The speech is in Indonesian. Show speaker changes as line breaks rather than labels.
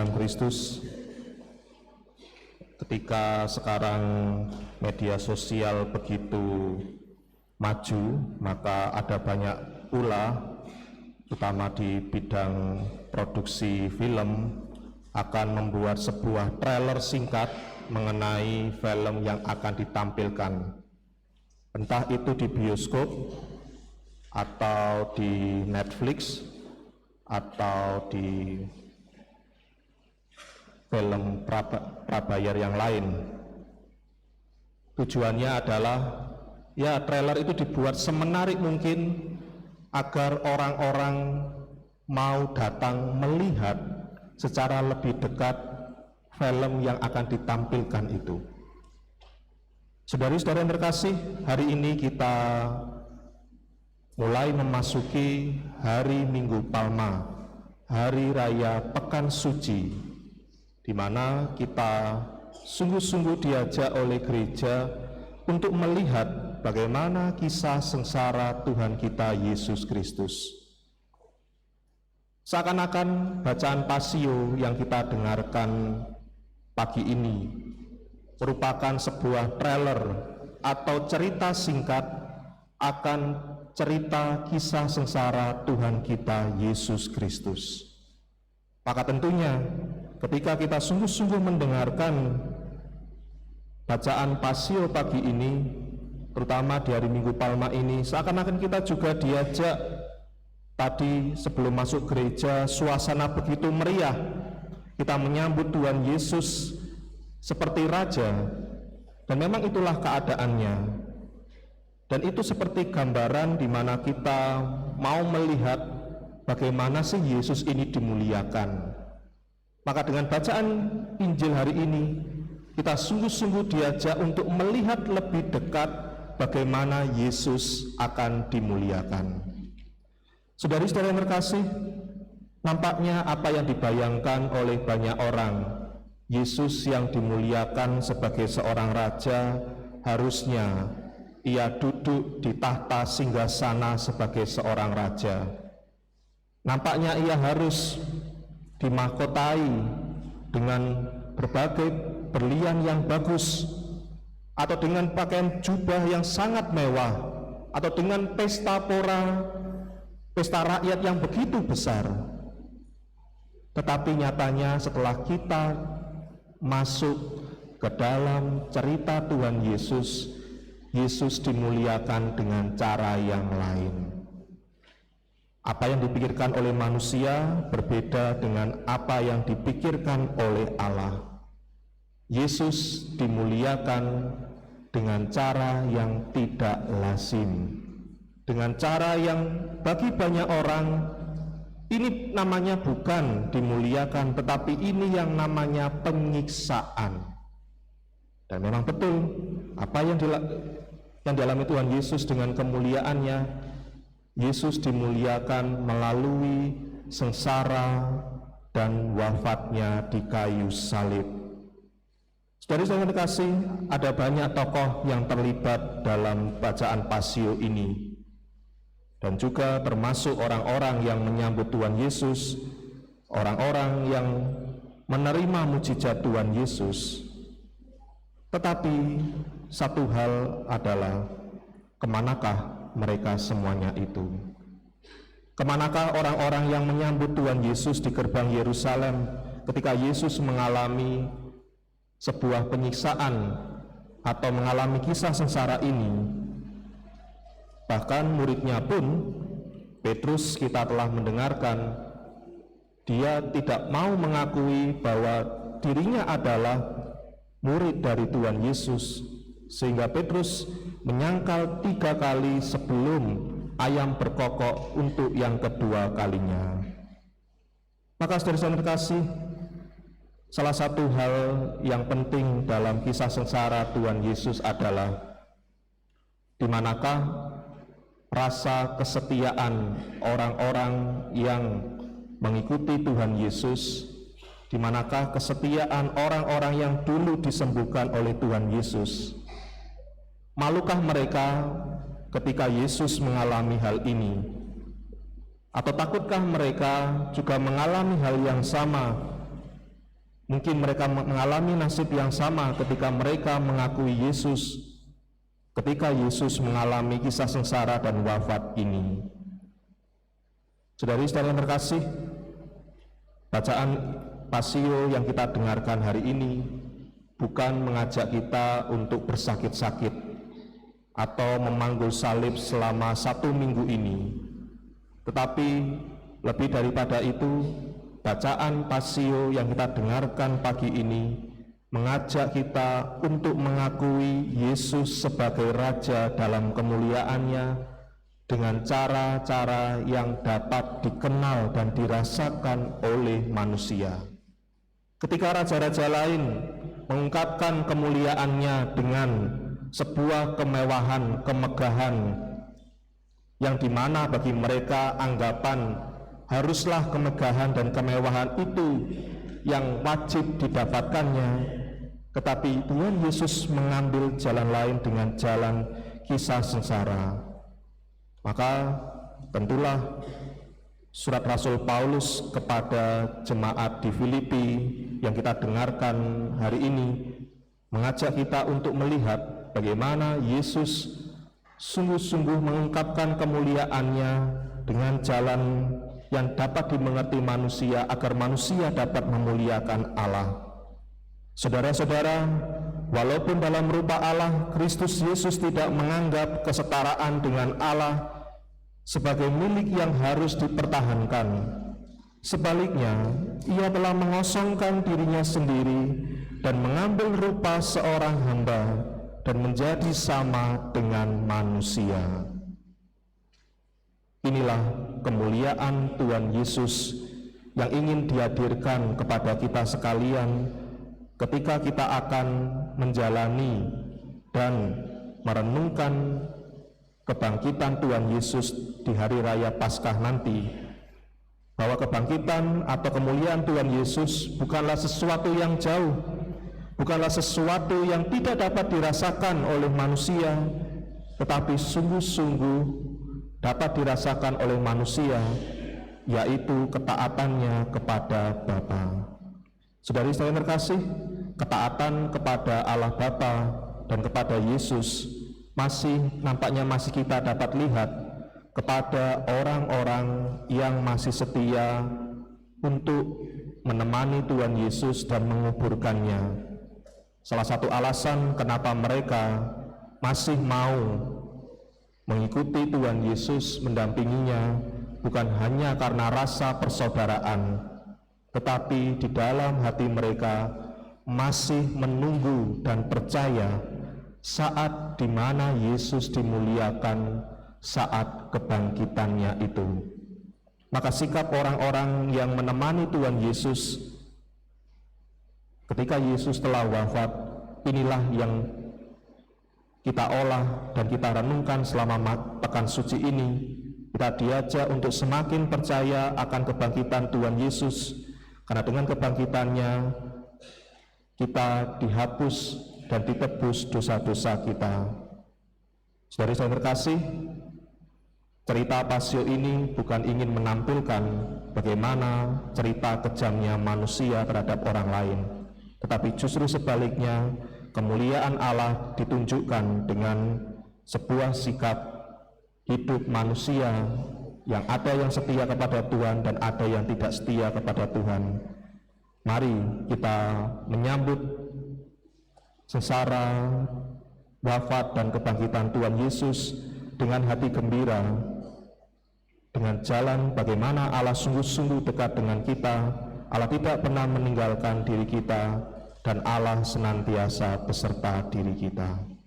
dalam Kristus, ketika sekarang media sosial begitu maju, maka ada banyak pula, terutama di bidang produksi film, akan membuat sebuah trailer singkat mengenai film yang akan ditampilkan, entah itu di bioskop atau di Netflix atau di film prabayar yang lain. Tujuannya adalah trailer itu dibuat semenarik mungkin agar orang-orang mau datang melihat secara lebih dekat film yang akan ditampilkan itu. Saudari-saudari yang terkasih, hari ini kita mulai memasuki hari Minggu Palma, hari raya Pekan Suci, di mana kita sungguh-sungguh diajak oleh gereja untuk melihat bagaimana kisah sengsara Tuhan kita Yesus Kristus. Seakan-akan bacaan Pasio yang kita dengarkan pagi ini merupakan sebuah trailer atau cerita singkat akan cerita kisah sengsara Tuhan kita Yesus Kristus. Maka tentunya ketika kita sungguh-sungguh mendengarkan bacaan Pasio pagi ini, terutama di hari Minggu Palma ini, seakan-akan kita juga diajak. Tadi sebelum masuk gereja, suasana begitu meriah, kita menyambut Tuhan Yesus seperti Raja, dan memang itulah keadaannya. Dan itu seperti gambaran di mana kita mau melihat bagaimana sih Yesus ini dimuliakan. Maka dengan bacaan Injil hari ini, kita sungguh-sungguh diajak untuk melihat lebih dekat bagaimana Yesus akan dimuliakan. Saudari-saudari yang terkasih, nampaknya apa yang dibayangkan oleh banyak orang, Yesus yang dimuliakan sebagai seorang raja, harusnya ia duduk di tahta singgasana sebagai seorang raja. Nampaknya ia harus dimahkotai dengan berbagai berlian yang bagus, atau dengan pakaian jubah yang sangat mewah, atau dengan pesta rakyat yang begitu besar. Tetapi nyatanya setelah kita masuk ke dalam cerita Tuhan Yesus, Yesus dimuliakan dengan cara yang lain. Apa yang dipikirkan oleh manusia berbeda dengan apa yang dipikirkan oleh Allah. Yesus dimuliakan dengan cara yang tidak lazim, dengan cara yang bagi banyak orang ini namanya bukan dimuliakan, tetapi ini yang namanya penyiksaan. Dan memang betul apa yang dialami Tuhan Yesus dengan kemuliaannya. Yesus dimuliakan melalui sengsara dan wafatnya di kayu salib. Saudara-saudara terkasih, ada banyak tokoh yang terlibat dalam bacaan Pasio ini, dan juga termasuk orang-orang yang menyambut Tuhan Yesus, orang-orang yang menerima mujizat Tuhan Yesus. Tetapi satu hal adalah, kemanakah mereka semuanya itu? Kemanakah orang-orang yang menyambut Tuhan Yesus di gerbang Yerusalem ketika Yesus mengalami sebuah penyiksaan atau mengalami kisah sengsara ini? Bahkan muridnya pun, Petrus, kita telah mendengarkan, dia tidak mau mengakui bahwa dirinya adalah murid dari Tuhan Yesus, sehingga Petrus menyangkal 3 kali sebelum ayam berkokok untuk yang kedua kalinya. Maka saudara-saudara terkasih, salah satu hal yang penting dalam kisah sengsara Tuhan Yesus adalah di manakah rasa kesetiaan orang-orang yang mengikuti Tuhan Yesus, di manakah kesetiaan orang-orang yang dulu disembuhkan oleh Tuhan Yesus. Malukah mereka ketika Yesus mengalami hal ini? Atau takutkah mereka juga mengalami hal yang sama Mungkin mereka mengalami nasib yang sama ketika mereka mengakui Yesus, ketika Yesus mengalami kisah sengsara dan wafat ini. Saudari-saudari yang terkasih, bacaan Pasio yang kita dengarkan hari ini bukan mengajak kita untuk bersakit-sakit atau memanggul salib selama 1 minggu ini, tetapi lebih daripada itu, bacaan Pasio yang kita dengarkan pagi ini mengajak kita untuk mengakui Yesus sebagai Raja dalam kemuliaannya dengan cara-cara yang dapat dikenal dan dirasakan oleh manusia. Ketika raja-raja lain mengungkapkan kemuliaannya dengan sebuah kemewahan, kemegahan yang dimana bagi mereka anggapan haruslah kemegahan dan kemewahan itu yang wajib didapatkannya, tetapi Tuhan Yesus mengambil jalan lain dengan jalan kisah sengsara. Maka tentulah surat Rasul Paulus kepada jemaat di Filipi yang kita dengarkan hari ini mengajak kita untuk melihat bagaimana Yesus sungguh-sungguh mengungkapkan kemuliaannya dengan jalan yang dapat dimengerti manusia agar manusia dapat memuliakan Allah. Saudara-saudara, walaupun dalam rupa Allah, Kristus Yesus tidak menganggap kesetaraan dengan Allah sebagai milik yang harus dipertahankan. Sebaliknya, ia telah mengosongkan dirinya sendiri dan mengambil rupa seorang hamba dan menjadi sama dengan manusia. Inilah kemuliaan Tuhan Yesus yang ingin dihadirkan kepada kita sekalian ketika kita akan menjalani dan merenungkan kebangkitan Tuhan Yesus di hari raya Paskah nanti, bahwa kebangkitan atau kemuliaan Tuhan Yesus bukanlah sesuatu yang jauh, bukanlah sesuatu yang tidak dapat dirasakan oleh manusia, tetapi sungguh-sungguh dapat dirasakan oleh manusia, yaitu ketaatannya kepada Bapa. Saudari-saudari yang terkasih, ketaatan kepada Allah Bapa dan kepada Yesus nampaknya masih kita dapat lihat kepada orang-orang yang masih setia untuk menemani Tuhan Yesus dan menguburkannya. Salah satu alasan kenapa mereka masih mau mengikuti Tuhan Yesus, mendampinginya, bukan hanya karena rasa persaudaraan, tetapi di dalam hati mereka masih menunggu dan percaya saat di mana Yesus dimuliakan saat kebangkitannya itu. Maka sikap orang-orang yang menemani Tuhan Yesus ketika Yesus telah wafat, inilah yang kita olah dan kita renungkan selama pekan suci ini. Kita diajak untuk semakin percaya akan kebangkitan Tuhan Yesus, karena dengan kebangkitannya kita dihapus dan ditebus dosa-dosa kita. Saudara-saudara terkasih, cerita Pasio ini bukan ingin menampilkan bagaimana cerita kejamnya manusia terhadap orang lain, tetapi justru sebaliknya, kemuliaan Allah ditunjukkan dengan sebuah sikap hidup manusia yang ada yang setia kepada Tuhan dan ada yang tidak setia kepada Tuhan. Mari kita menyambut sengsara, wafat dan kebangkitan Tuhan Yesus dengan hati gembira, dengan jalan bagaimana Allah sungguh-sungguh dekat dengan kita. Allah tidak pernah meninggalkan diri kita, dan Allah senantiasa beserta diri kita.